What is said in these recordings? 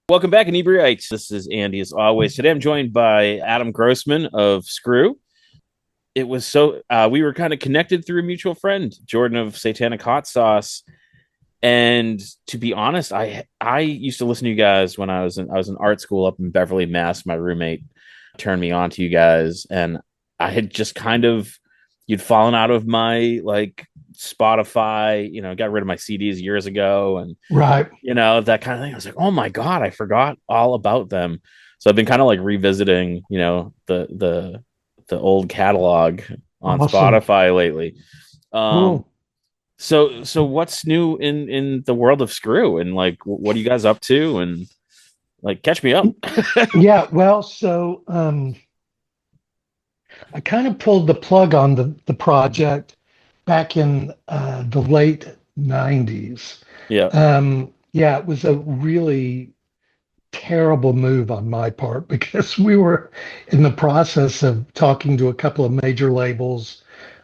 Welcome back, Inebri-art. This is Andy, as always. Today I'm joined by Adam Grossman of Skrew. It was we were kind of connected through a mutual friend, Jordan of Satanic Hot Sauce. And to be honest, I used to listen to you guys when I was in art school up in Beverly, Mass. My roommate turned me on to you guys, and I had just kind of you'd fallen out of my like Spotify, got rid of my CDs years ago, and Right. that kind of thing. I was like, oh my God, I forgot all about them. So I've been kind of like revisiting, the old catalog on Awesome. Spotify lately. Um, Cool. so what's new in the world of Skrew, and like what are you guys up to, and like catch me up? Yeah, well, I kind of pulled the plug on the project back in the late 90s. Yeah, Yeah, it was a really terrible move on my part because we were in the process of talking to a couple of major labels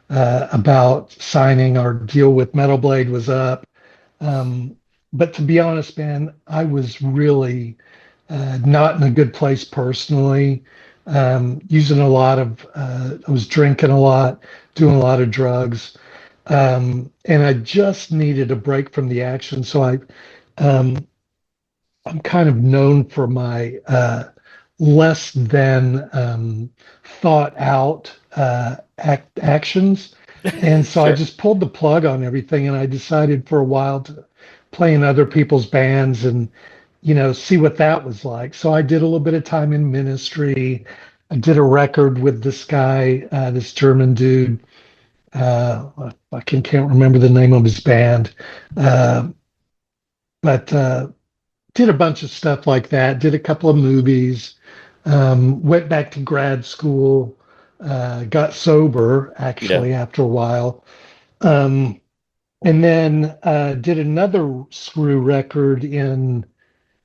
about signing. Our deal with Metal Blade was up. Um, but to be honest, man, I was really not in a good place personally. Using a lot of, I was drinking a lot, doing a lot of drugs, and I just needed a break from the action. Um, I'm kind of known for my less than thought out actions. And so I sure. just pulled the plug on everything and I decided for a while to play in other people's bands and, see what that was like. So I did a little bit of time in ministry. I did a record with this guy, this German dude. I can't remember the name of his band. Uh, but did a bunch of stuff like that, did a couple of movies, went back to grad school, got sober Yeah, actually after a while, um, and then did another Screw record in,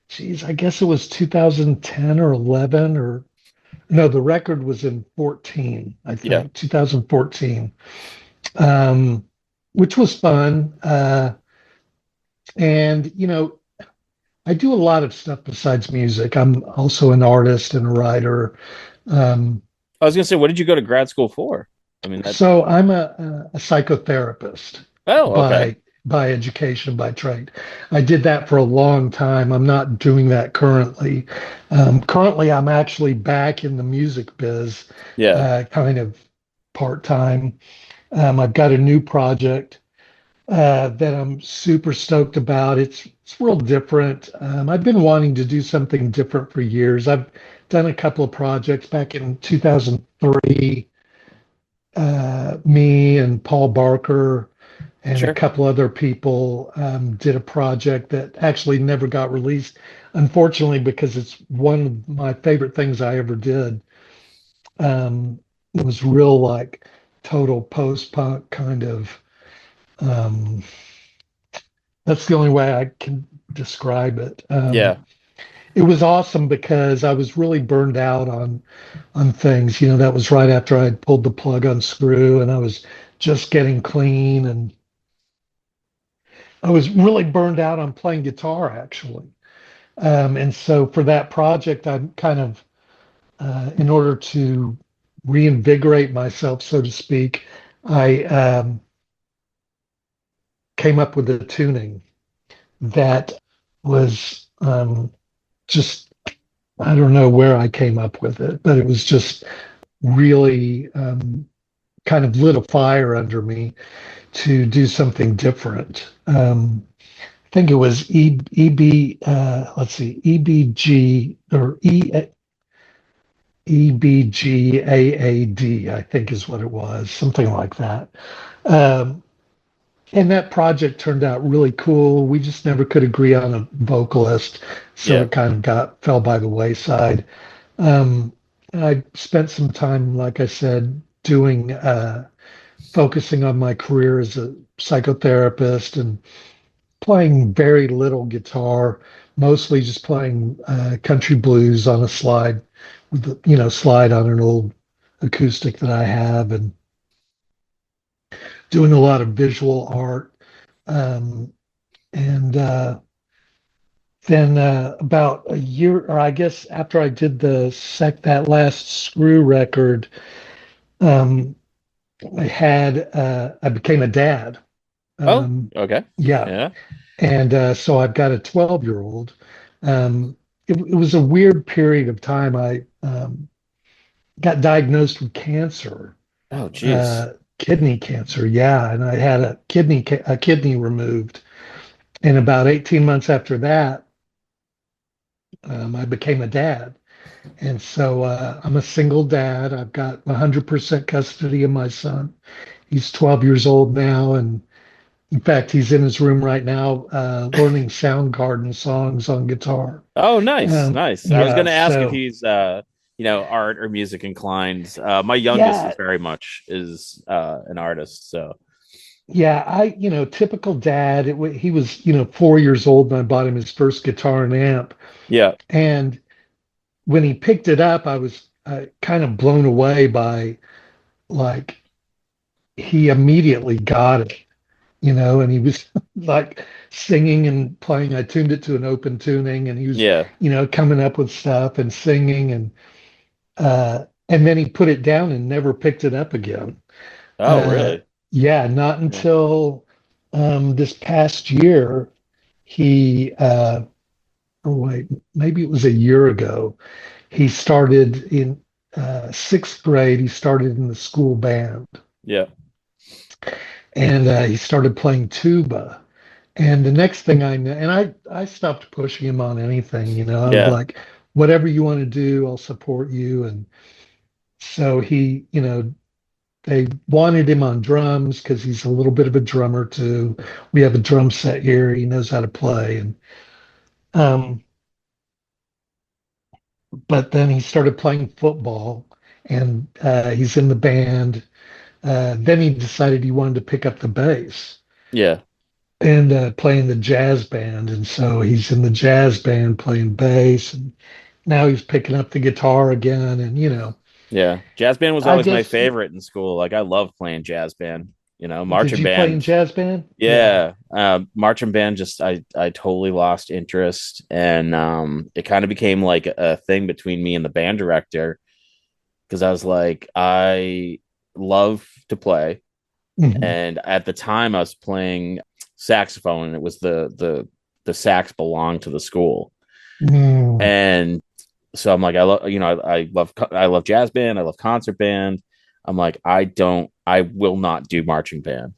geez, I guess it was 2010 or 11 or no, the record was in 14, I yeah. think, 2014, um, which was fun. And, I do a lot of stuff besides music. I'm also an artist and a writer. Um, I was gonna say, what did you go to grad school for? I mean, that. so I'm a psychotherapist Oh, okay. by education, by trade. I did that for a long time. I'm not doing that currently. Currently, I'm actually back in the music biz, Yeah, kind of part time. I've got a new project that I'm super stoked about. It's real different. I've been wanting to do something different for years. I've done a couple of projects back in 2003. Me and Paul Barker and a sure. couple other people did a project that actually never got released, unfortunately, because it's one of my favorite things I ever did. It was real like total post-punk kind of. Um, That's the only way I can describe it. Yeah, It was awesome because I was really burned out on things. That was right after I had pulled the plug on Screw, and I was just getting clean, and I was really burned out on playing guitar actually. And so for that project, I'm kind of in order to reinvigorate myself, so to speak, I came up with a tuning that was just I don't know where I came up with it, but it was just really kind of lit a fire under me to do something different. I think it was let's see, EBG or EBGAAD, I think is what it was, something like that. Um, and that project turned out really cool. We just never could agree on a vocalist, so yeah. it kind of fell by the wayside. Um, I spent some time, like I said, doing focusing on my career as a psychotherapist and playing very little guitar, mostly just playing country blues on a slide with slide on an old acoustic that I have, and doing a lot of visual art. Um, and then about a year, or I guess after I did that last Skrew record, um, I became a dad. Oh, Um, okay. yeah, Yeah. and so I've got a 12-year-old. It was a weird period of time. I got diagnosed with cancer, Oh, geez. uh, kidney cancer. Yeah, and I had a kidney removed. And about 18 months after that, I became a dad. And so I'm a single dad. I've got 100% custody of my son. He's 12 years old now. And in fact, he's in his room right now learning Soundgarden songs on guitar. Oh, nice, nice. I was Yeah. going to ask if So, he's art or music inclined. My youngest is yeah. very much is an artist. So Yeah. Typical dad. He was, 4 years old when I bought him his first guitar and amp. yeah, And when he picked it up, I was kind of blown away by like, he immediately got it, and he was like singing and playing. I tuned it to an open tuning, and he was, yeah. coming up with stuff and singing, and then he put it down and never picked it up again. Oh, Uh, really? yeah, not Yeah, until this past year, he, oh wait, maybe it was a year ago, he started in sixth grade. He started in the school band, yeah, and he started playing tuba. And the next thing I know, and I stopped pushing him on anything, I was yeah. like, whatever you want to do, I'll support you. And so they wanted him on drums because he's a little bit of a drummer too. We have a drum set here. He knows how to play. And um, but then he started playing football, and he's in the band. Then he decided he wanted to pick up the bass Yeah. and playing the jazz band. And so he's in the jazz band playing bass. And now he's picking up the guitar again. And, Yeah. Jazz band was I always my guess, favorite in school. Like I loved playing jazz band, did marching you play in band. jazz band? Yeah. Yeah. Marching band just I totally lost interest and it kind of became like a thing between me and the band director because I was like, I love to play. Hmm. And at the time I was playing saxophone and it was the sax belonged to the school. Mm, And so I'm like, I love, I love jazz band. I love concert band. I'm like, I will not do marching band.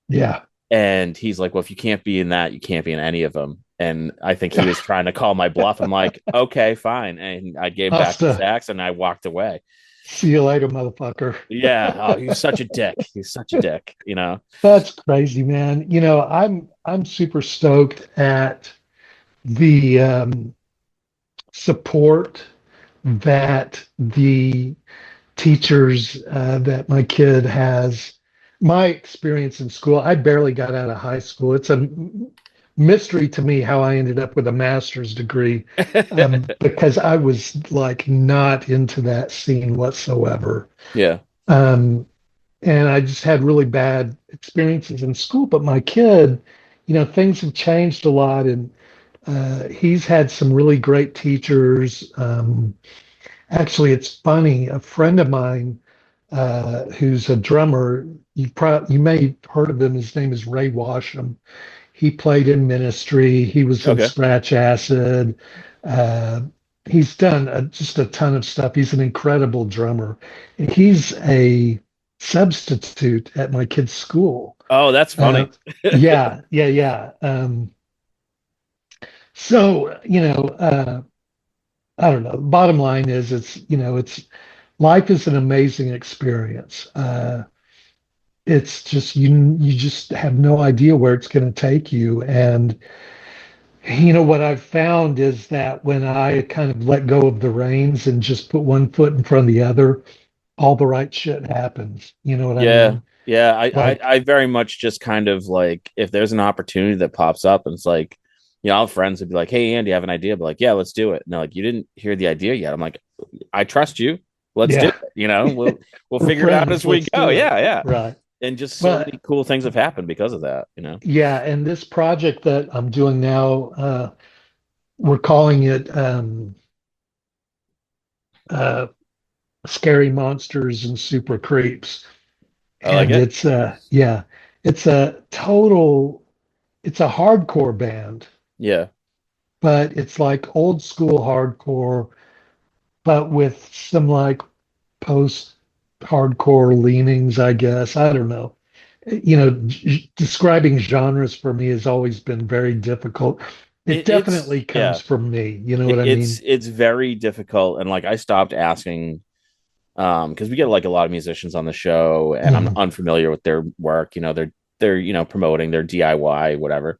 yeah. And he's like, well, if you can't be in that, you can't be in any of them. And I think he was trying to call my bluff. I'm like, okay, fine. And I gave back the Hasta. sax and I walked away. See you later, motherfucker. Yeah. Oh, he's such a dick. He's such a dick. That's crazy, man. I'm super stoked at the support that the teachers that my kid has. My experience in school, I barely got out of high school. It's a mystery to me how I ended up with a master's degree, because I was like not into that scene whatsoever. Yeah. Um, and I just had really bad experiences in school. But my kid, things have changed a lot, and he's had some really great teachers. Actually, it's funny. A friend of mine who's a drummer, you may have heard of him. His name is Ray Washam. He played in Ministry. He was in Okay. Scratch Acid. Uh, he's done just a ton of stuff. He's an incredible drummer. He's a substitute at my kid's school. Oh, that's Uh, funny. yeah, yeah, yeah. So, I don't know. Bottom line is, it's life is an amazing experience. It's just you just have no idea where it's going to take you. And what I've found is that when I kind of let go of the reins and just put one foot in front of the other, all the right shit happens. You know what I Yeah. mean? Yeah. Like, I very much just kind of like if there's an opportunity that pops up and it's like, I'll have friends would be like, hey, Andy, I have an idea. But like, yeah, let's do it. And they're like, you didn't hear the idea yet. I'm like, I trust you. Let's do yeah, it. We'll we're figure it out friends. as we Let's go. do it. Yeah. Yeah. Right. And just so Well, many cool things have happened because of that. yeah. And this project that I'm doing now, we're calling it uh, Scary Monsters and Super Creeps. I like And it. yeah, it's a total, it's a hardcore band, Yeah. but it's like old school hardcore, but with some like post hardcore leanings, I guess. I don't know. Describing genres for me has always been very difficult. It It's definitely yeah. comes from me. You know what I mean? It's very difficult, and like I stopped asking because we get like a lot of musicians on the show, and I'm Mhm. unfamiliar with their work. They're promoting their DIY whatever,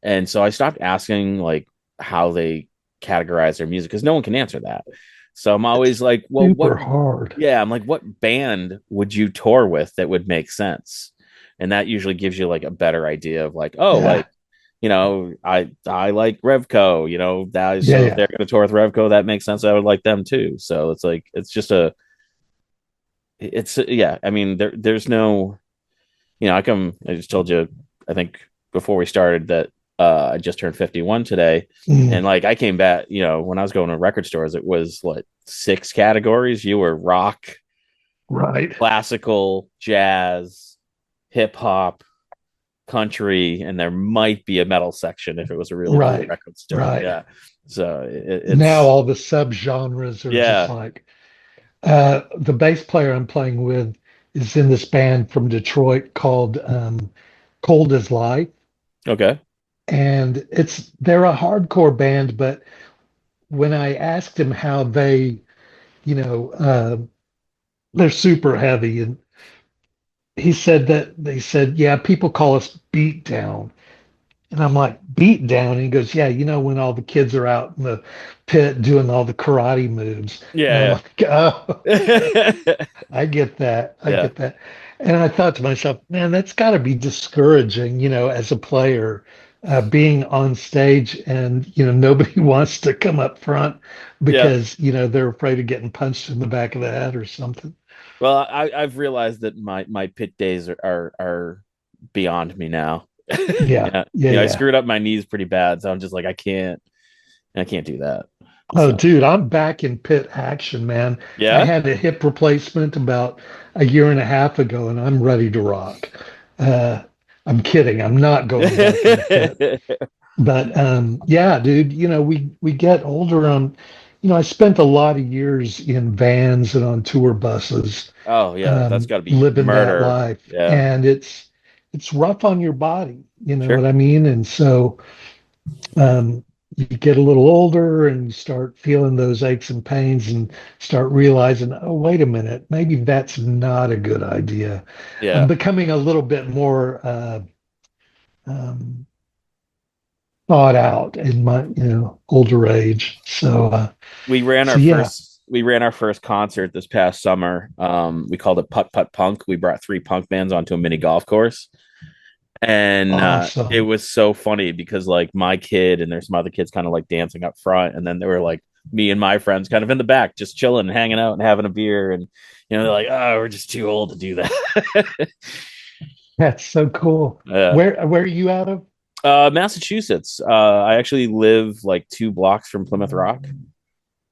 and so I stopped asking like how they categorize their music because no one can answer that. So I'm always It's like, well, what? super hard. Yeah, I'm like, what band would you tour with that would make sense? And that usually gives you like a better idea of like, oh, Yeah, like I like Revco, that yeah, so if yeah. they're going to tour with Revco, that makes sense. I would like them too. So it's like it's just a it's yeah. I mean there's no I just told you I think before we started that I just turned 51 today, Mm, and like I came back. When I was going to record stores, it was what six categories. You were rock, right, classical, jazz, hip hop, country, and there might be a metal section if it was a really cool right, record store. right. Yeah. So Now it's all the subgenres are just yeah. like the bass player I'm playing with is in this band from Detroit called Cold as Life, Okay. and they're a hardcore band, but when I asked him how you know, uh, they're super heavy, and he said that they said, yeah, people call us beat down. And I'm like, beat down? And he goes, yeah, when all the kids are out in the pit doing all the karate moves. And I'm Yeah. like, oh, Yeah. I get that. I Yeah. get that. And I thought to myself, man, that's got to be discouraging, as a player, being on stage and, nobody wants to come up front Yeah. because, they're afraid of getting punched in the back of the head or something. Well, I've realized that my pit days are beyond me now. Yeah. Yeah. Yeah. I Yeah. screwed up my knees pretty bad, so I'm just like I can't do that. Oh, So dude, I'm back in pit action, man. I yeah. had a hip replacement about a year and a half ago, and I'm ready to rock. Uh, I'm kidding. I'm not going back in the pit. But yeah, dude, we get older on, I spent a lot of years in vans and on tour buses, Oh yeah, that's got to be living that murder. life, Yeah. and it's rough on your body, you know what Sure. I mean? And so you get a little older and you start feeling those aches and pains and start realizing, oh, wait a minute, maybe that's not a good idea. I'm Yeah. becoming a little bit more um, thought out in my, older age. we ran So our yeah. first we ran our first concert this past summer. We called it Putt Putt Punk. We brought three punk bands onto a mini golf course, and it Awesome. was so funny because like my kid and there's some other kids kind of like dancing up front, and then there were like me and my friends kind of in the back just chilling and hanging out and having a beer, and they're like, oh, we're just too old to do that. That's so cool. Yeah. Where are you out of? Massachusetts. I actually live like 2 blocks from Plymouth Rock.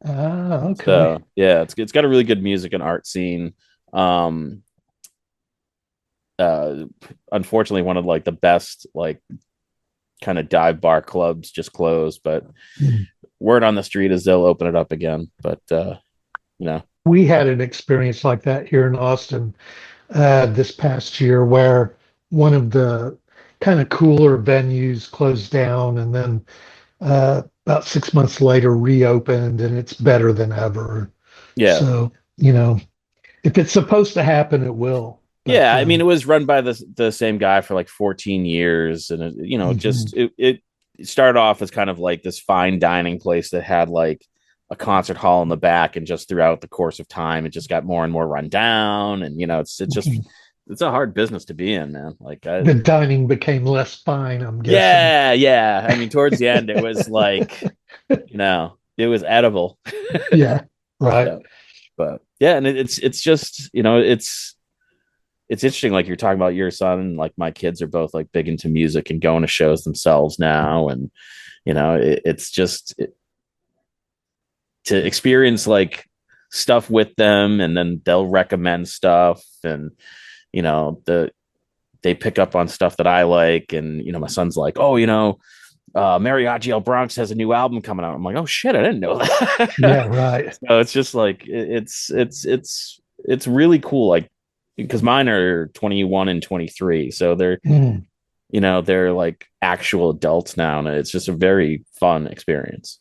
Ah, okay. So yeah, it's got a really good music and art scene. Um, uh, Unfortunately, one of like the best like kind of dive bar clubs just closed, but Hmm. word on the street is they'll open it up again. But you know, We had an experience like that here in Austin this past year where one of the kind of cooler venues closed down and then about 6 months later reopened and it's better than ever. yeah, So, if it's supposed to happen, it will. But yeah. I mean, it was run by the same guy for like 14 years, and mhm. it started off as kind of like this fine dining place that had like a concert hall in the back, and just throughout the course of time, it just got more and more run down, and it's a hard business to be in, man. Like The dining became less fine, I'm guessing. yeah, yeah. I mean, towards the end, it was like it was edible. Yeah, right. So, but yeah, and it's just it's interesting. Like you're talking about your son, and like my kids are both like big into music and going to shows themselves now, and It's just to experience like stuff with them, and then they'll recommend stuff, and they pick up on stuff that I like, and my son's like, oh, Mariachi El Bronx has a new album coming out. I'm like, oh shit, I didn't know that. Yeah, right. So it's just like it's really cool, like because mine are 21 and 23, so Mm, they're like actual adults now, and it's just a very fun experience.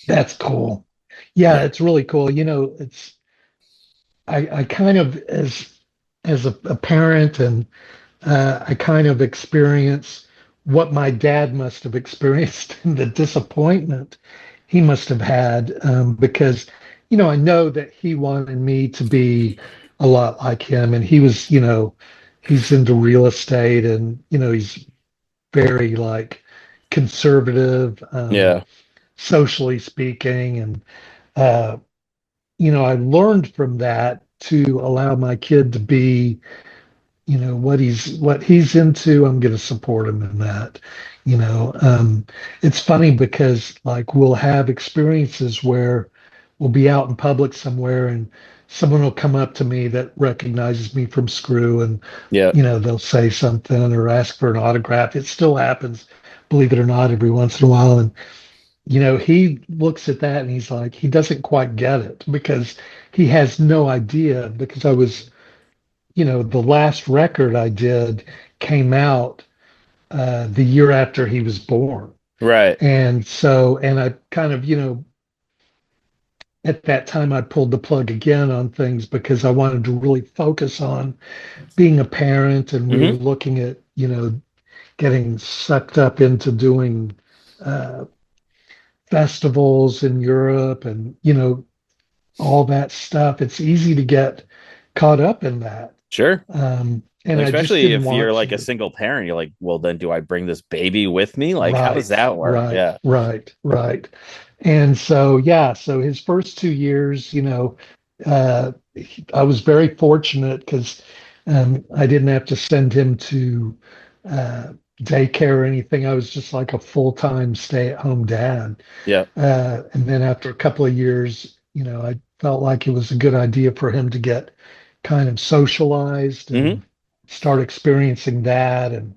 that's cool. Yeah, Yeah, it's really cool. I kind of as a parent, and I kind of experience what my dad must have experienced and the disappointment he must have had, because I know that he wanted me to be a lot like him, and he's into real estate, and he's very like conservative, yeah, socially speaking, and uh, I learned from that to allow my kid to be, what he's into. I'm going to support him in that. It's funny because like we'll have experiences where we'll be out in public somewhere, and someone will come up to me that recognizes me from Skrew, and yeah, they'll say something or ask for an autograph. It still happens, believe it or not, every once in a while. And he looks at that and he's like, he doesn't quite get it because he has no idea, because I was, the last record I did came out the year after he was born. right, And I kind of, at that time I pulled the plug again on things because I wanted to really focus on being a parent and really hmm, looking at, getting sucked up into doing uh, festivals in Europe, and, all that stuff. It's easy to get caught up in that. sure. And Like, I just especially didn't if you're want like a to. single parent, you're like, well, then do I bring this baby with me? Like, how does Right, that work? right, Yeah, right, right. And so, yeah, so his first 2 years, I was very fortunate because I didn't have to send him to uh, daycare or anything. I was just like a full-time stay-at-home dad. yeah, And then after a couple of years, I felt like it was a good idea for him to get kind of socialized hmm, and start experiencing that. And,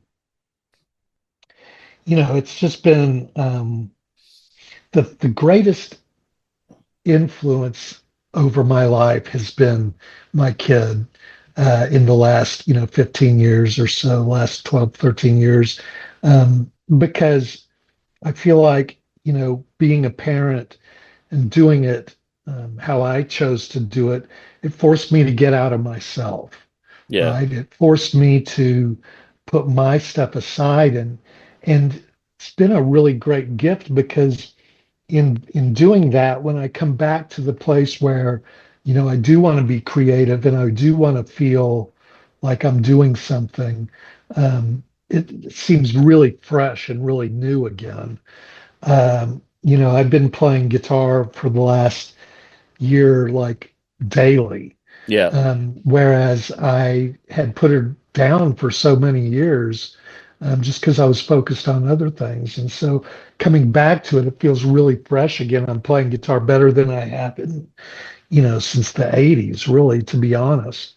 it's just been the greatest influence over my life has been my kid in the last, 15 years or so, last 12, 13 years. Because I feel like, being a parent and doing it how I chose to do it, it forced me to get out of myself, yeah, right? It forced me to put my stuff aside, and it's been a really great gift because in doing that, when I come back to the place where, I do want to be creative and I do want to feel like I'm doing something, it seems really fresh and really new again. I've been playing guitar for the last year, like daily. yeah. Whereas I had put her down for so many years, just because I was focused on other things. And so coming back to it, it feels really fresh again. I'm playing guitar better than I have in, since the 80s, really, to be honest.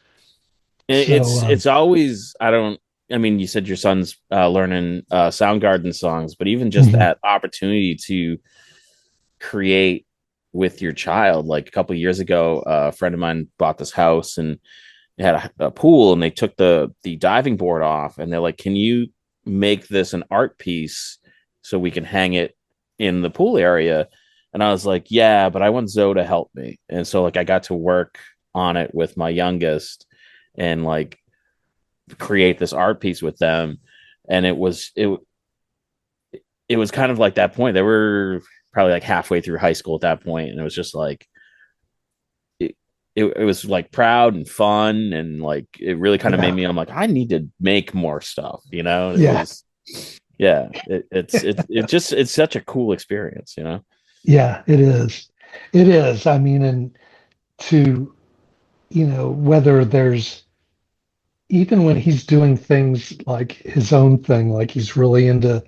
So, It's always, I don't, I mean, you said your son's learning Soundgarden songs, but even just mhm, that opportunity to create with your child. Like a couple of years ago, a friend of mine bought this house, and it had a pool, and they took the diving board off, and they're like, can you make this an art piece so we can hang it in the pool area? And I was like, yeah, but I want Zoe to help me. And so like I got to work on it with my youngest, and like create this art piece with them. And it was kind of like that point. They were probably like halfway through high school at that point, and it was just like it was like proud and fun, and like it really kind of made yeah, me. I'm like, I need to make more stuff. It yeah, was, yeah. It's such a cool experience. yeah, it is. It is. I mean, and to, whether there's, even when he's doing things like his own thing, like he's really into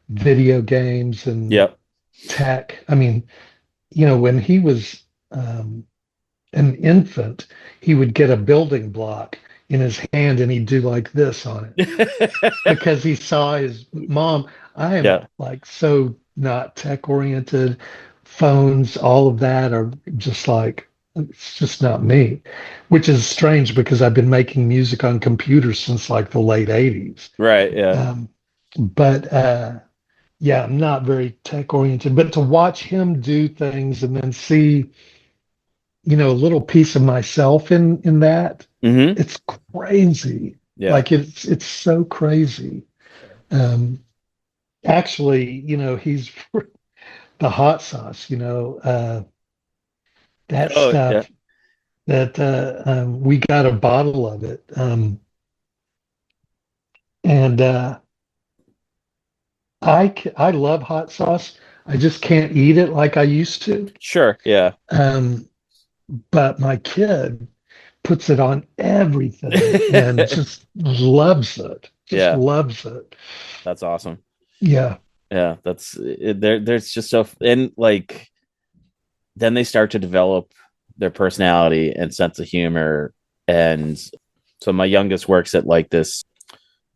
video games and Yep. tech. I mean, when he was an infant, he would get a building block in his hand and he'd do like this on it because he saw his mom. I am Yeah. like so not tech oriented. Phones, all of that are just like, it's just not me, which is strange because I've been making music on computers since like the late 80s. Right. Yeah. Um, but yeah, I'm not very tech oriented. But to watch him do things and then see, a little piece of myself in that, Hmm. it's crazy. Yeah. Like it's so crazy. Um, actually, he's the hot sauce, that Oh, yeah. stuff that we got a bottle of it. And I love hot sauce. I just can't eat it like I used to. Sure. Yeah. Um, but my kid puts it on everything and just loves it. Just Yeah. loves it. That's awesome. Yeah. Yeah. There's just so, and like, then they start to develop their personality and sense of humor. And so my youngest works at like this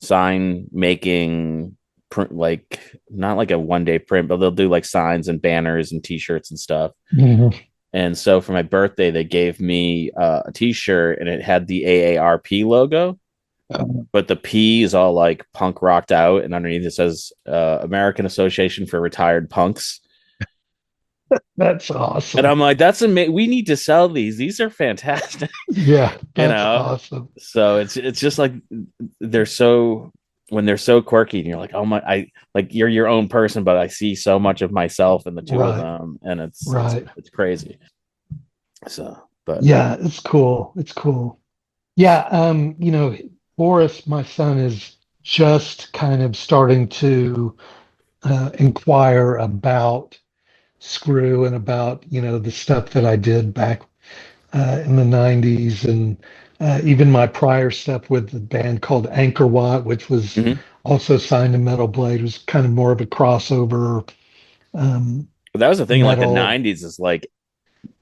sign making print, like not like a 1 day print, but they'll do like signs and banners and t-shirts and stuff. Mhm. And so for my birthday, they gave me a t-shirt and it had the AARP logo, but the P is all like punk rocked out, and underneath it says American Association for Retired Punks. That's And awesome. I'm like, that's amazing. We need to sell these. These are fantastic, Yeah, you that's know. awesome. So it's just like they're so when they're so quirky, and you're like, oh my, I like you're your own person, but I see so much of myself in the two of Right, them, and it's it's right. it's crazy. So, but Yeah, it's cool. It's cool. Yeah, Boris, my son, is just kind of starting to inquire about Skrew and about, the stuff that I did back in the 90s and even my prior stuff with the band called Anchor Watt, which was mhm. also signed to Metal Blade, was kind of more of a crossover um, But that was the thing. Like the metal. '90s is like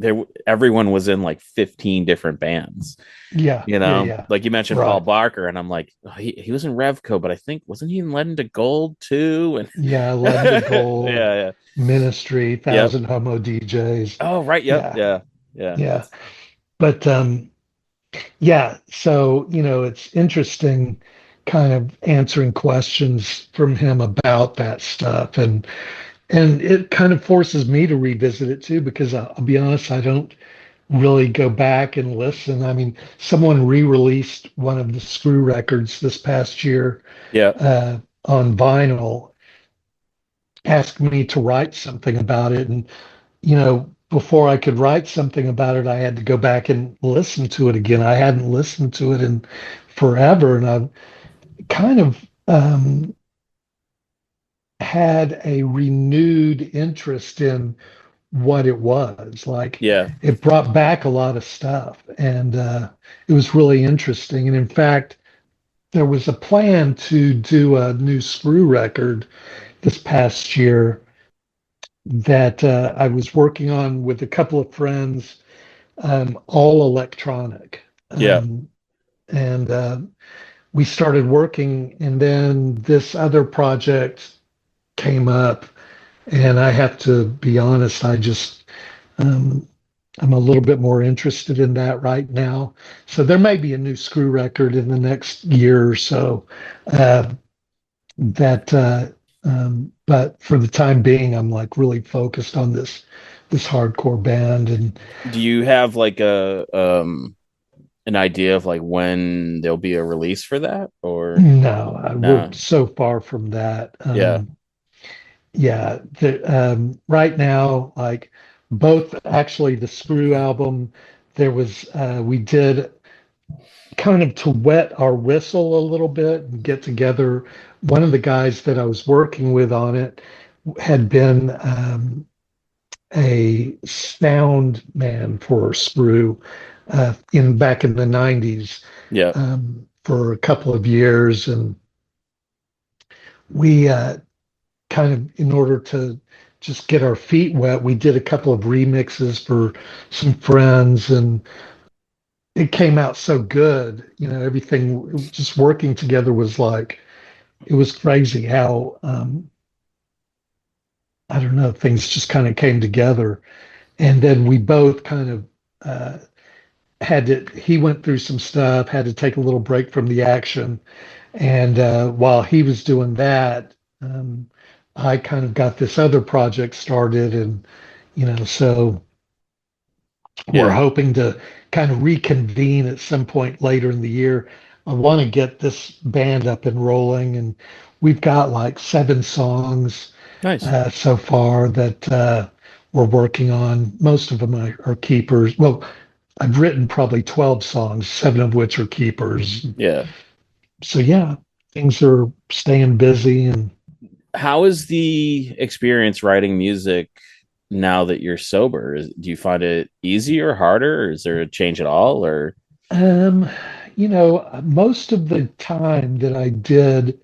there, everyone was in like 15 different bands. Yeah, You yeah, know, yeah. like you mentioned Paul Right. Barker, and I'm like, oh, he was in Revco, but I think wasn't he in Lead into Gold too? And Yeah, Lead to yeah, Gold, yeah, Ministry, yep. Thousand Homo DJs. Oh, right, yep, Yeah, yeah, yeah. yeah. That's But yeah, so it's interesting kind of answering questions from him about that stuff and it kind of forces me to revisit it too because I'll be honest, I don't really go back and listen. I mean, someone re-released one of the Skrew records this past year yeah, on vinyl, asked me to write something about it, and before I could write something about it, I had to go back and listen to it again. I hadn't listened to it in forever, and I've kind of had a renewed interest in what it was. Like yeah, it brought back a lot of stuff, and it was really interesting. And in fact, there was a plan to do a new Skrew record this past year that I was working on with a couple of friends, all electronic. yeah, And we started working, and then this other project came up, and I have to be honest, um, I'm a little bit more interested in that right now. So there may be a new Skrew record in the next year or so. Uh, that but for the time being I'm like really focused on this hardcore band and Do you have like a an idea of like when there'll be a release for that, or no, we're no? so far from that. Yeah, Yeah, right now, like both actually the Screw album, there was we did kind of to wet our whistle a little bit and get together. One of the guys that I was working with on it had been a sound man for Skrew in back in the 90s yeah, for a couple of years, and we kind of in order to just get our feet wet, we did a couple of remixes for some friends, and it came out so good. Everything just working together was like it was crazy how I don't know, things just kind of came together. And then we both kind of uh, had to, he went through some stuff, had to take a little break from the action. And while he was doing that, um, I kind of got this other project started. And, so we're Yeah. hoping to kind of reconvene at some point later in the year. I want to get this band up and rolling. And we've got like 7 songs Nice. so far that we're working on. Most of them are keepers. Well, I've written probably 12 songs, 7 of which are keepers. Yeah. So yeah, things are staying busy. And How is the experience writing music now that you're sober? Do you find it easier, harder, or is there a change at all? Or um, most of the time that I did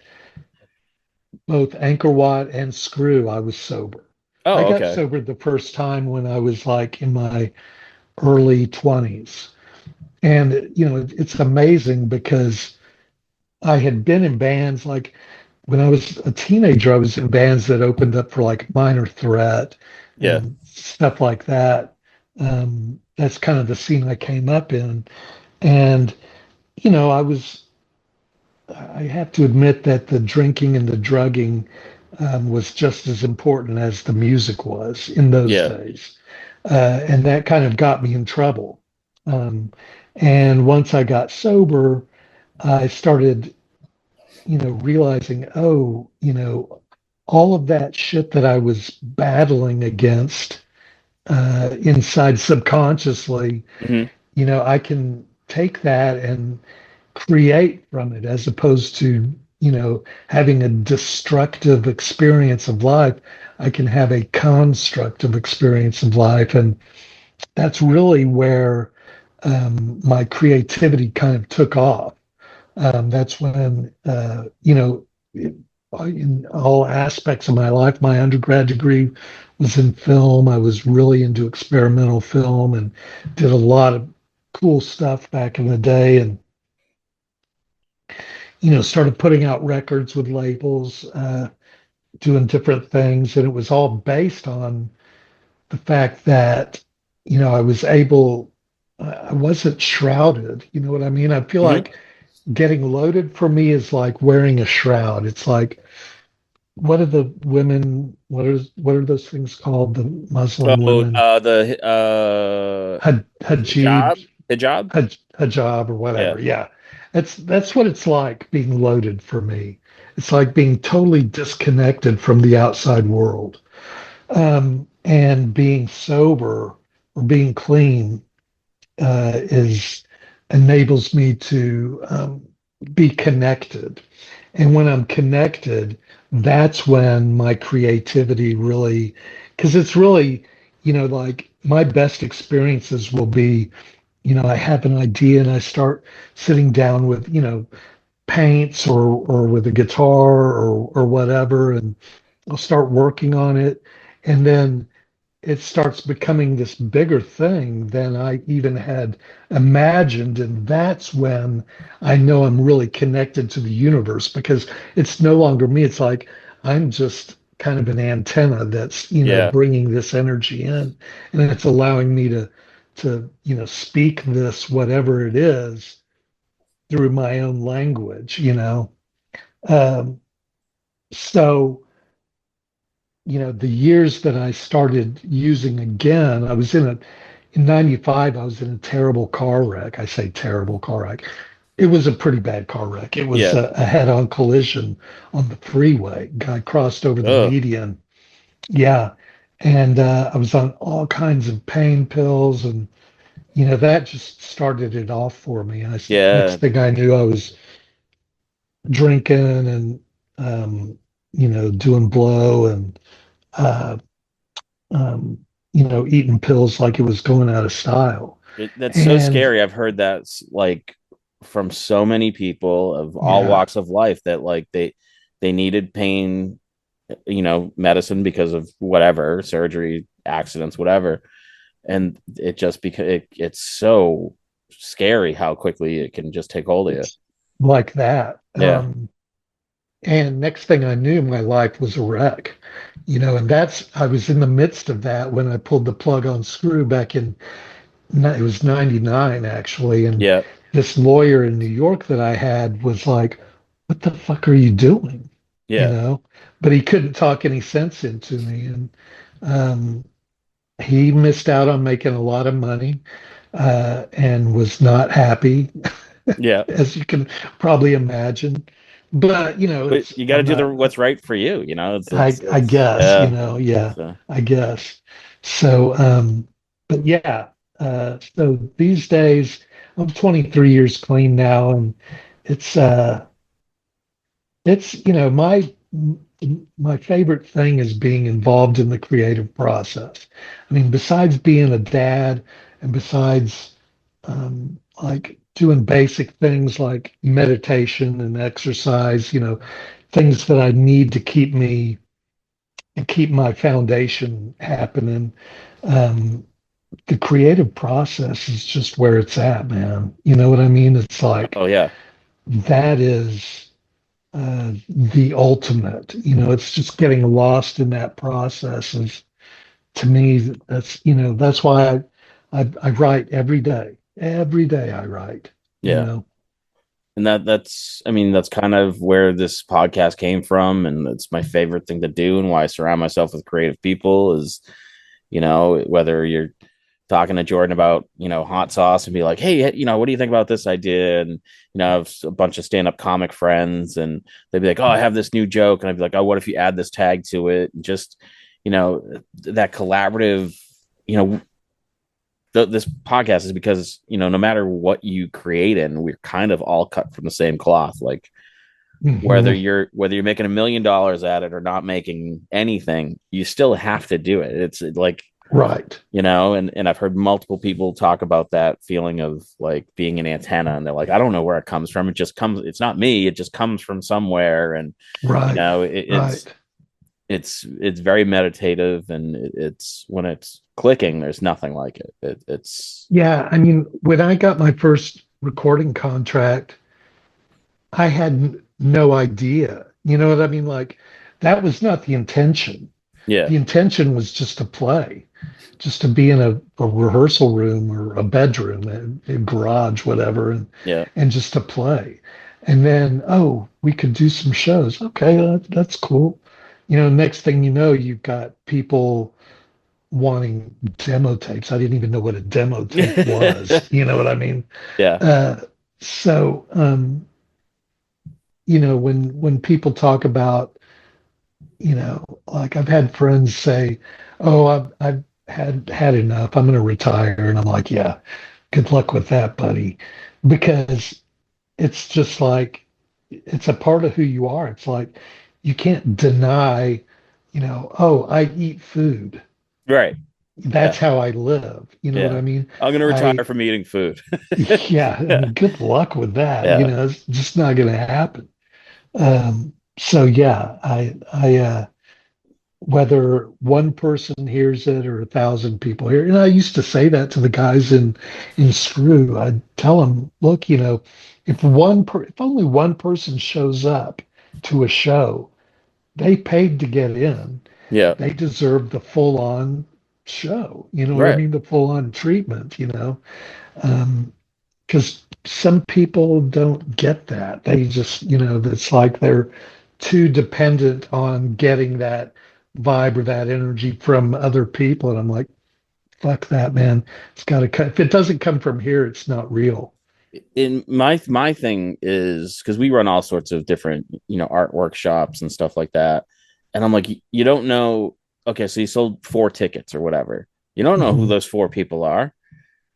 both Anchor Watt and Skrew, I was sober. I oh, got okay. sober the first time when I was like in my early 20s. And, it's amazing because I had been in bands like when I was a teenager, I was in bands that opened up for like Minor Threat Yeah. and stuff like that. That's kind of the scene I came up in. And, I have to admit that the drinking and the drugging was just as important as the music was in those Yeah. days. And that kind of got me in trouble. Um, and once I got sober, I started, realizing, oh, all of that shit that I was battling against inside subconsciously, Hmm. I can take that and create from it as opposed to, having a destructive experience of life. I can have a constructive experience of life. And that's really where my creativity kind of took off. That's when, in all aspects of my life, my undergrad degree was in film. I was really into experimental film and did a lot of cool stuff back in the day. And, started putting out records with labels, doing different things. And it was all based on the fact that, I was able, I wasn't shrouded. You know what I mean? I feel Hmm. like getting loaded for me is like wearing a shroud. It's like, what are the women, what are those things called? The Muslim Oh, women, the hijab, hijab. hijab or Yeah. whatever. Yeah. That's what it's like being loaded for me. It's like being totally disconnected from the outside world. And being sober or being clean is enables me to be connected. And when I'm connected, that's when my creativity really, because it's really, like my best experiences will be, I have an idea and I start sitting down with, paints or with a guitar or whatever, and I'll start working on it. And then it starts becoming this bigger thing than I even had imagined. And that's when I know I'm really connected to the universe because it's no longer me. It's like I'm just kind of an antenna that's, Yeah. bringing this energy in, and it's allowing me to, speak this, whatever it is, through my own language. Um, so, the years that I started using again, in 95, I was in a terrible car wreck. I say terrible car wreck. It was a pretty bad car wreck. It was Yeah. a head-on collision on the freeway. Guy crossed over the Oh, median. Yeah. And I was on all kinds of pain pills. And, that just started it off for me. Next yeah. thing I knew, I was drinking and, doing blow and, uh, um, eating pills like it was going out of style. That's so And scary. I've heard that like from so many people of all yeah, walks of life that like they needed pain medicine because of whatever surgery, accidents, whatever. And it just because it's so scary how quickly it can just take hold of you. It's like that. Yeah. And next thing I knew, my life was a wreck, and I was in the midst of that when I pulled the plug on Skrew back in, it was 99 actually. And Yeah. this lawyer in New York that I had was like, what the fuck are you doing? You Yeah. know, but he couldn't talk any sense into me. And um, he missed out on making a lot of money and was not happy, Yeah. as you can probably imagine. But But it's you got to I'm do not. what's right for you. I guess, Yeah. yeah, So, I guess. So, but yeah, so these days I'm 23 years clean now, and it's my favorite thing is being involved in the creative process. I mean, besides being a dad and besides like doing basic things like meditation and exercise, things that I need to keep my foundation happening. Um, the creative process is just where it's at, man. You know what I mean? It's like oh yeah. that is the ultimate. It's just getting lost in that process. Is to me that's why I write every day. Every day I write. You Yeah. know. And that's I mean, that's kind of where this podcast came from. And it's my favorite thing to do, and why I surround myself with creative people is, whether you're talking to Jordan about, hot sauce and be like, hey, what do you think about this idea? And, I have a bunch of stand up comic friends, and they'd be like, oh, I have this new joke. And I'd be like, oh, what if you add this tag to it? And just, that collaborative, you know, this podcast is because, no matter what you create in, we're kind of all cut from the same cloth. Like, whether Mhm. you're making $1 million at it or not making anything, you still have to do it. It's like, Right. and I've heard multiple people talk about that feeling of like being an antenna, and they're like, I don't know where it comes from. It just comes, it's not me, it just comes from somewhere. And Right. it's Right. it's very meditative, and it's when it's clicking, there's nothing like it's Yeah. I mean, when I got my first recording contract, I had no idea. You know what I mean? Like, that was not the intention. yeah. The intention was just to play, just to be in a rehearsal room or a bedroom, a garage, whatever, Yeah. and just to play. And then, oh, we could do some shows. Okay, that's cool. Next thing you know, you've got people wanting demo tapes. I didn't even know what a demo tape was. You know what I mean? Yeah. Uh, so, when people talk about, like I've had friends say, "Oh, I've had enough. I'm going to retire," and I'm like, "Yeah, good luck with that, buddy," because it's just like it's a part of who you are. It's like you can't deny, "Oh, I eat food. Right. That's Yeah. how I live." You know what Yeah. I mean? I'm gonna retire I from eating food. Yeah, I Yeah. mean, good luck with that. Yeah. It's just not going to happen. So yeah, whether one person hears it or 1,000 people hear it. And I used to say that to the guys in Skrew. I'd tell them, look, if only one person shows up to a show, they paid to get in. Yeah. They deserve the full on show. You know what I Right. mean? The full on treatment. Because some people don't get that. They just, it's like they're too dependent on getting that vibe or that energy from other people. And I'm like, fuck that, man. It's got to cut. If it doesn't come from here, it's not real. In my thing is because we run all sorts of different, art workshops and stuff like that. And I'm like, you don't know. Okay, so you sold 4 tickets or whatever. You don't know who Mhm. those 4 people are.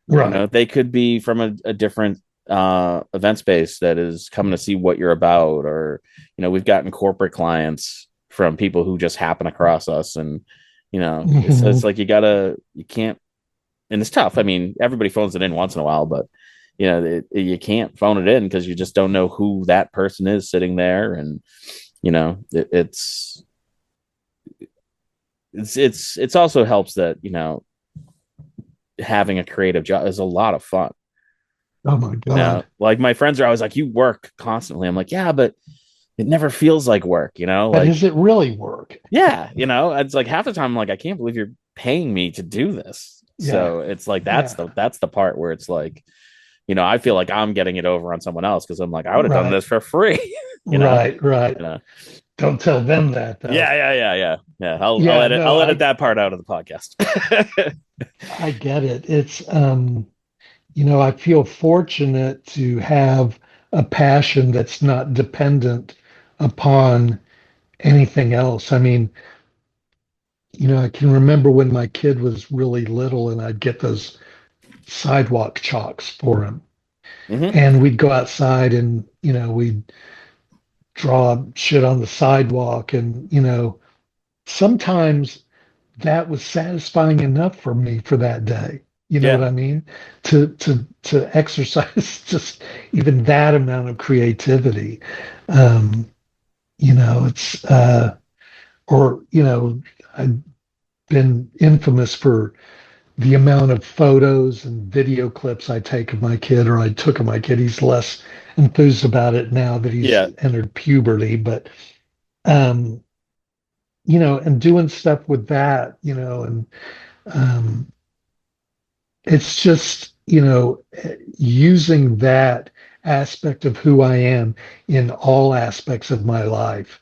Right. They could be from a different event space that is coming to see what you're about. Or, we've gotten corporate clients from people who just happen across us. And, it's Mhm. like you can't, and it's tough. I mean, everybody phones it in once in a while, but you can't phone it in because you just don't know who that person is sitting there. And, it's it's also helps that, having a creative job is a lot of fun. Oh my God. Like my friends are always like, you work constantly. I'm like, yeah, but it never feels like work, But like, does it really work? yeah, it's like half the time I'm like, I can't believe you're paying me to do this. Yeah. So it's like Yeah. that's the part where it's like, I feel like I'm getting it over on someone else because I'm like, I would have done Right. this for free, you know, Right. Right. you know. Don't tell them that though. Yeah. I'll Yeah, edit no, I'll edit that part out of the podcast. I get it. It's I feel fortunate to have a passion that's not dependent upon anything else. I mean, I can remember when my kid was really little and I'd get those sidewalk chalks for him. Hmm. And we'd go outside and, we'd draw shit on the sidewalk. And, sometimes that was satisfying enough for me for that day. You know what Yeah. I mean? To exercise just even that amount of creativity. Um, it's or I've been infamous for the amount of photos and video clips I take of my kid, or I took of my kid. He's less enthused about it now that he's Yeah. entered puberty, but um, and doing stuff with that, and um, it's just, using that aspect of who I am in all aspects of my life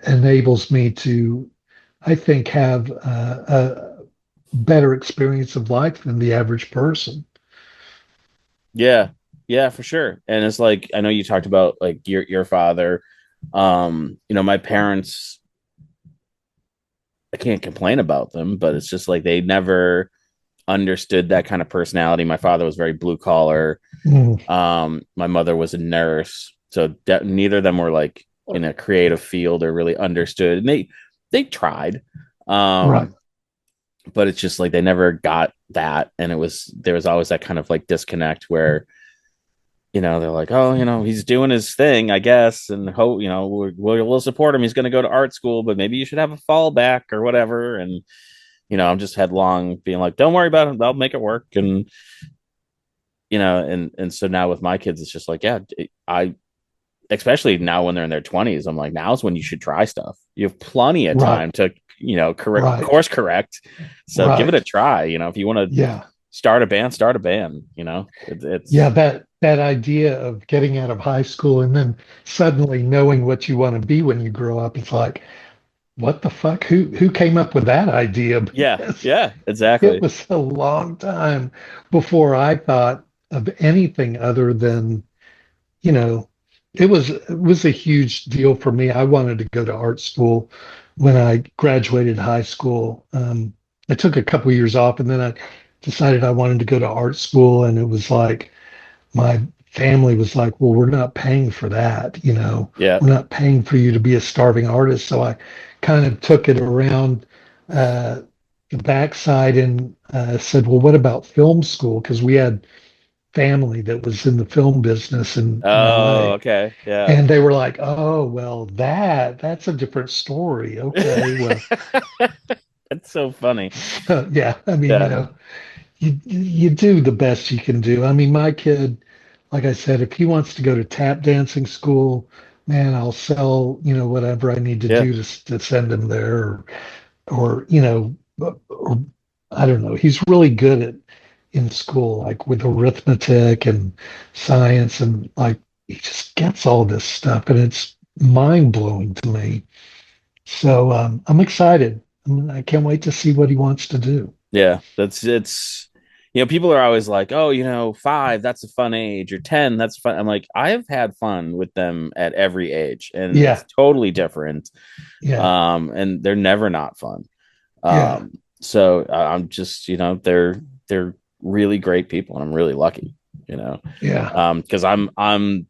enables me to, I think, have a better experience of life than the average person. Yeah. Yeah, for sure. And it's like, I know you talked about like your father. My parents, I can't complain about them, but it's just like they never understood that kind of personality. My father was very blue collar. Mm, My mother was a nurse, so neither of them were like in a creative field or really understood. And they tried, right, um, but it's just like they never got that, and there was always that kind of like disconnect where they're like, oh, he's doing his thing, I guess, and hope we'll support him. He's going to go to art school, but maybe you should have a fallback or whatever. And I'm just headlong being like, don't worry about it, I'll make it work. And and so now with my kids, it's just like, yeah, I especially now when they're in their 20s, I'm like, now's when you should try stuff. You have plenty of right, time to correct right, course correct. So give it a right. try. If you want to Yeah. start a band. Yeah, It's that idea of getting out of high school and then suddenly knowing what you want to be when you grow up, it's like, what the fuck? Who came up with that idea? yeah, Because yeah, it exactly. was a long time before I thought of anything other than, you know, it was a huge deal for me. I wanted to go to art school when I graduated high school. I took a couple years off and then I decided I wanted to go to art school, and it was like my family was like, well, we're not paying for that, Yeah. we're not paying for you to be a starving artist. So I kind of took it around uh, the backside and said, well, what about film school? Because we had family that was in the film business in Oh, LA. okay. Yeah. And they were like, oh, well, that's a different story. Okay, well, That's so funny. yeah, I mean, Yeah. you do the best you can do. I mean, my kid, like I said, if he wants to go to tap dancing school, man, I'll sell, whatever I need to Yeah. do to send him there, or or I don't know. He's really good at in school, like with arithmetic and science, and like he just gets all this stuff, and it's mind blowing to me. So I'm excited. I can't wait to see what he wants to do. Yeah. That's it's people are always like, oh, 5, that's a fun age, or 10, that's fun. I'm like, I've had fun with them at every age, and it's Yeah, totally different. yeah, And they're never not fun. yeah, So I'm just, they're really great people, and I'm really lucky, you know. yeah. Because I'm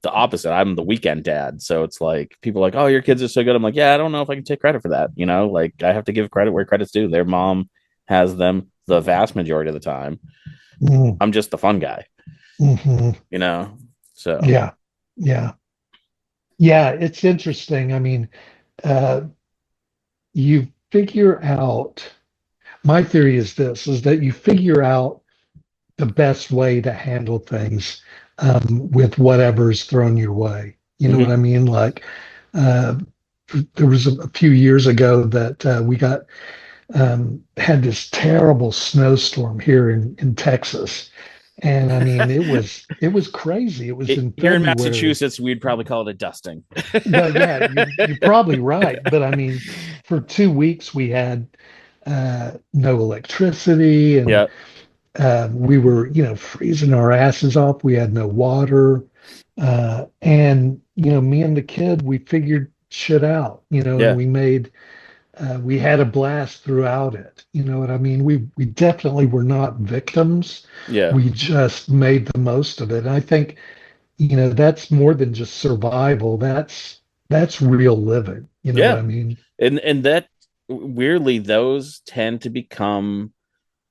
the opposite. I'm the weekend dad. So it's like people are like, oh, your kids are so good. I'm like, yeah, I don't know if I can take credit for that. Like I have to give credit where credit's due. Their mom has them the vast majority of the time. Mm, I'm just the fun guy, hmm. you know. So Yeah, yeah, yeah. It's interesting. I mean, uh, you've figure out, my theory is this, is that you figure out the best way to handle things with whatever's thrown your way. You know what I Hmm. mean? Like, uh, there was a few years ago that we got had this terrible snowstorm here in Texas, and I mean it was crazy. It was in Here in February. Massachusetts, we'd probably call it a dusting. Well, yeah, you're probably right, but I mean, for 2 weeks we had no electricity, and Yeah, we were, freezing our asses off. We had no water, and me and the kid, we figured shit out, and yeah, we had a blast throughout it. You know what I mean? We definitely were not victims. yeah, We just made the most of it. And I think, that's more than just survival. That's real living. You know what yeah. I mean? And that, weirdly, those tend to become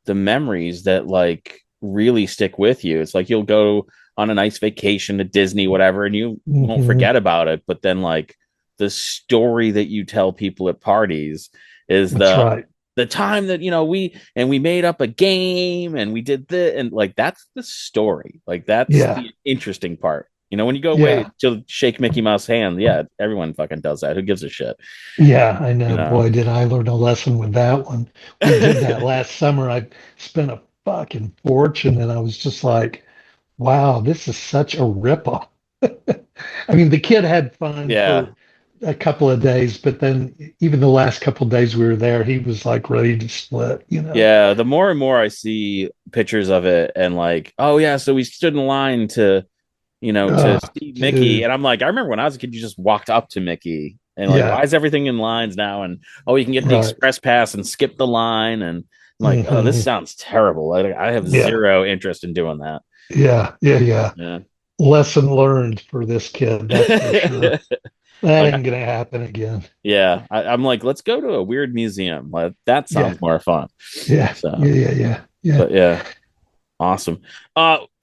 the memories that like really stick with you. It's like you'll go on a nice vacation to Disney, whatever, and you won't Hmm. forget about it. But then like the story that you tell people at parties is That's right. the time that we made up a game and we did this, and like that's the story. Like that's Yeah. the interesting part. When you go away Yeah. to shake Mickey Mouse hand, yeah, everyone fucking does that. Who gives a shit? Yeah, I You know. know? Boy, did I learn a lesson with that one. We did that last summer. I spent a fucking fortune and I was just like, wow, this is such a ripoff. I mean, the kid had fun Yeah. for a couple of days, but then even the last couple of days we were there, he was like ready to split. Yeah, the more and more I see pictures of it, and like, oh yeah, so we stood in line to Oh, see Mickey, dude. and I'm like, I remember when I was a kid, you just walked up to Mickey, and like, why Yeah, is everything in lines now? And oh, you can get the right. express pass and skip the line, and I'm like, oh, this Hmm. sounds terrible. I have Yeah, zero interest in doing that. yeah, yeah, yeah. Yeah. Lesson learned for this kid, that's for sure. That Like, ain't gonna happen again. yeah, I'm like, let's go to a weird museum. Like, that Yeah, sounds more fun. yeah, So, yeah, yeah, yeah, yeah. but yeah. Awesome.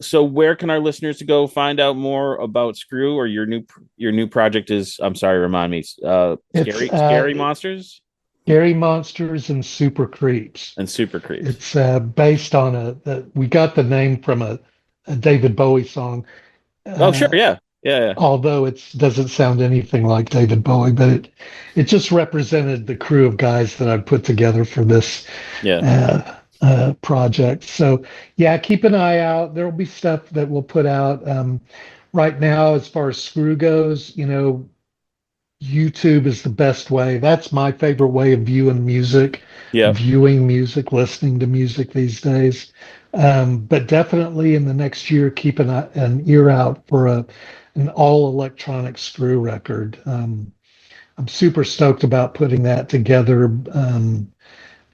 So where can our listeners go find out more about Skrew, or your new project is, I'm sorry, remind me, It's scary monsters Scary Monsters and Super Creeps. and super creeps. It's based on we got the name from a David Bowie song, Oh, sure, uh, yeah, yeah, although it doesn't sound anything like David Bowie, but it just represented the crew of guys that I put together for this yeah, project. So yeah, keep an eye out. There will be stuff that we'll put out. Right now, as far as Screw goes, YouTube is the best way. That's my favorite way of yeah, viewing music, listening to music these days. But definitely in the next year, keep an ear out for an all electronic Screw record. I'm super stoked about putting that together.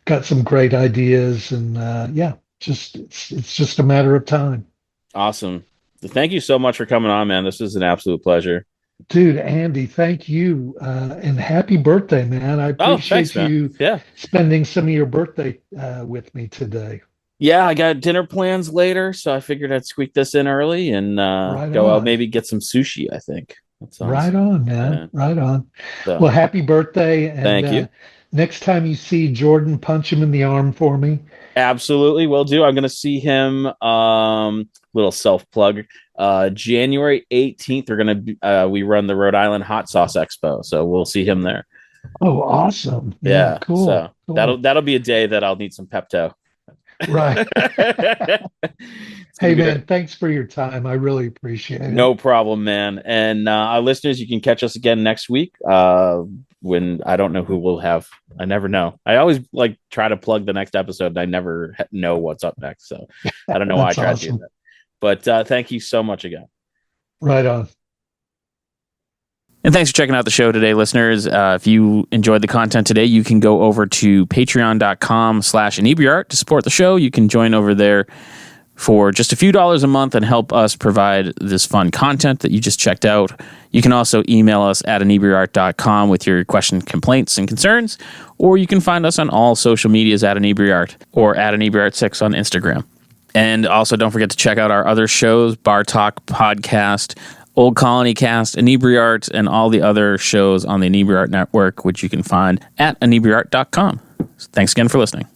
Got some great ideas, and yeah, just it's just a matter of time. awesome. Thank you so much for coming on, man. This was an absolute pleasure. Dude, Andy, thank you. And happy birthday, man. I Oh, thanks, appreciate man. you Yeah, spending some of your birthday with me today. yeah. I got dinner plans later, so I figured I'd squeak this in early and Right go out, on. maybe get some sushi. I think that sounds. Right on, man. Yeah. Right on. So Well, happy birthday. And thank you. next time you see Jordan, punch him in the arm for me. Absolutely will do. I'm gonna see him. Little self plug. January 18th, we run the Rhode Island Hot Sauce Expo, so we'll see him there. Oh, awesome. Yeah, Yeah, cool. so that'll Cool. that'll be a day that I'll need some Pepto. Right. It's gonna Hey, be great. man, thanks for your time. I really appreciate it. No problem, man. And our listeners, you can catch us again next week. When I don't know who we'll have. I never know. I always like try to plug the next episode, and I never know what's up next. So I don't know why I That's try to do awesome. that. But thank you so much again. Right on. And thanks for checking out the show today, listeners. If you enjoyed the content today, you can go over to patreon.com/Inebri-art to support the show. You can join over there for just a few dollars a month and help us provide this fun content that you just checked out. You can also email us at inebriart.com with your questions, complaints, and concerns, or you can find us on all social medias at Inebri-art or at Inebri-art6 on Instagram. And also don't forget to check out our other shows, Bar Talk Podcast, Old Colony Cast, Inebri-art, and all the other shows on the Inebri-art Network, which you can find at Inebri-art.com. Thanks again for listening.